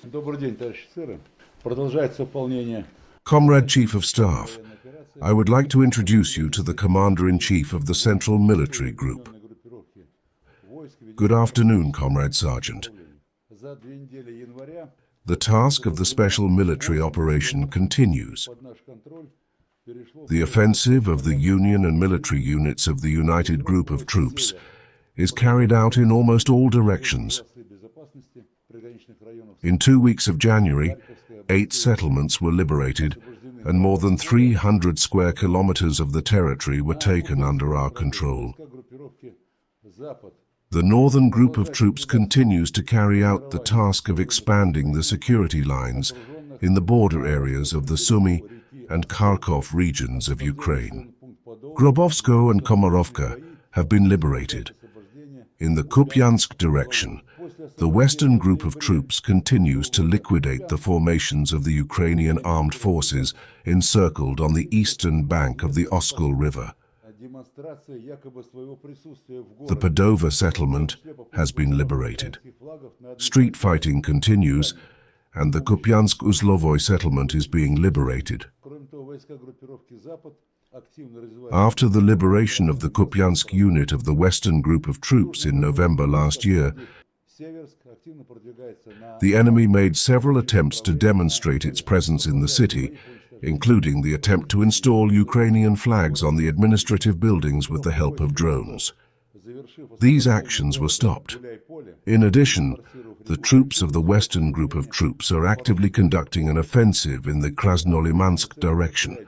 Добрый день, товарищ офицеры. Продолжается выполнение. Comrade Chief of Staff, I would like to introduce you to the Commander-in-Chief of the Central Military Group. Good afternoon, Comrade Sergeant. The task of the special military operation continues. The offensive of the Union and military units of the United Group of Troops is carried out in almost all directions. In 2 weeks of January, 8 settlements were liberated and more than 300 square kilometers of the territory were taken under our control. The Northern Group of Troops continues to carry out the task of expanding the security lines in the border areas of the Sumy and Kharkov regions of Ukraine. Grobovsko and Komarovka have been liberated. In the Kupyansk direction, the Western Group of Troops continues to liquidate the formations of the Ukrainian armed forces encircled on the eastern bank of the Oskol River. The Podova settlement has been liberated. Street fighting continues, and the Kupyansk-Uzlovoy settlement is being liberated. After the liberation of the Kupyansk unit of the Western Group of Troops in November last year, the enemy made several attempts to demonstrate its presence in the city, including the attempt to install Ukrainian flags on the administrative buildings with the help of drones. These actions were stopped. In addition, the troops of the Western Group of Troops are actively conducting an offensive in the Krasnoarmeysk direction.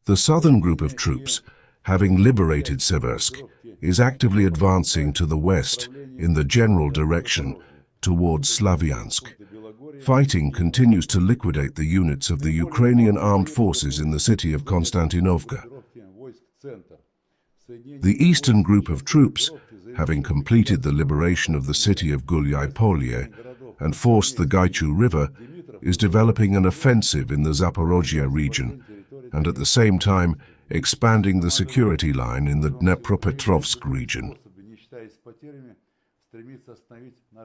The Southern Group of Troops, having liberated Seversk, is actively advancing to the west in the general direction towards Slavyansk. Fighting continues to liquidate the units of the Ukrainian armed forces in the city of Konstantinovka. The Eastern Group of Troops, having completed the liberation of the city of Gulyai-Polye and forced the Gaichu River, is developing an offensive in the Zaporozhye region and at the same time expanding the security line in the Dnepropetrovsk region.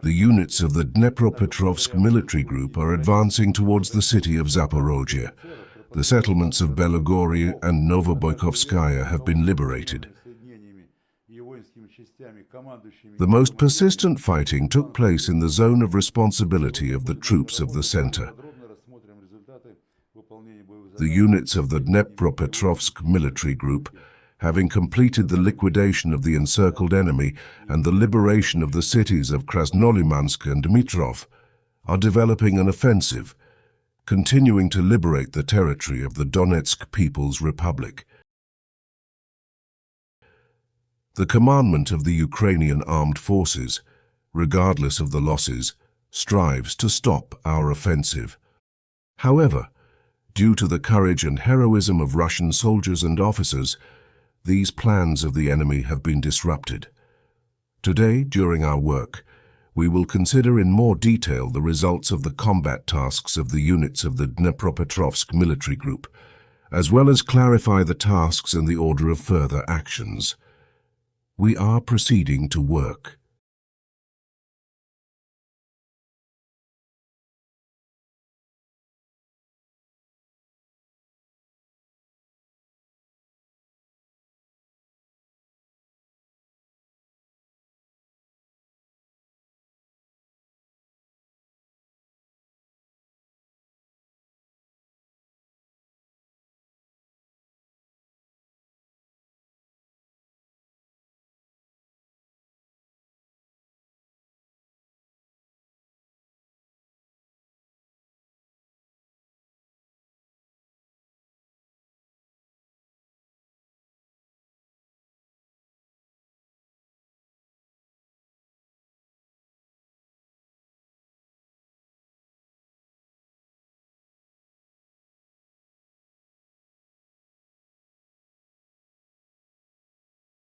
The units of the Dnepropetrovsk military group are advancing towards the city of Zaporozhye. The settlements of Belogory and Novoboykovskaya have been liberated. The most persistent fighting took place in the zone of responsibility of the troops of the center. The units of the Dnepropetrovsk military group, having completed the liquidation of the encircled enemy and the liberation of the cities of Krasnoarmeysk and Dimitrov, are developing an offensive, continuing to liberate the territory of the Donetsk People's Republic. The commandment of the Ukrainian armed forces, regardless of the losses, strives to stop our offensive. However, due to the courage and heroism of Russian soldiers and officers, these plans of the enemy have been disrupted. Today, during our work, we will consider in more detail the results of the combat tasks of the units of the Dnepropetrovsk military group, as well as clarify the tasks and the order of further actions. We are proceeding to work.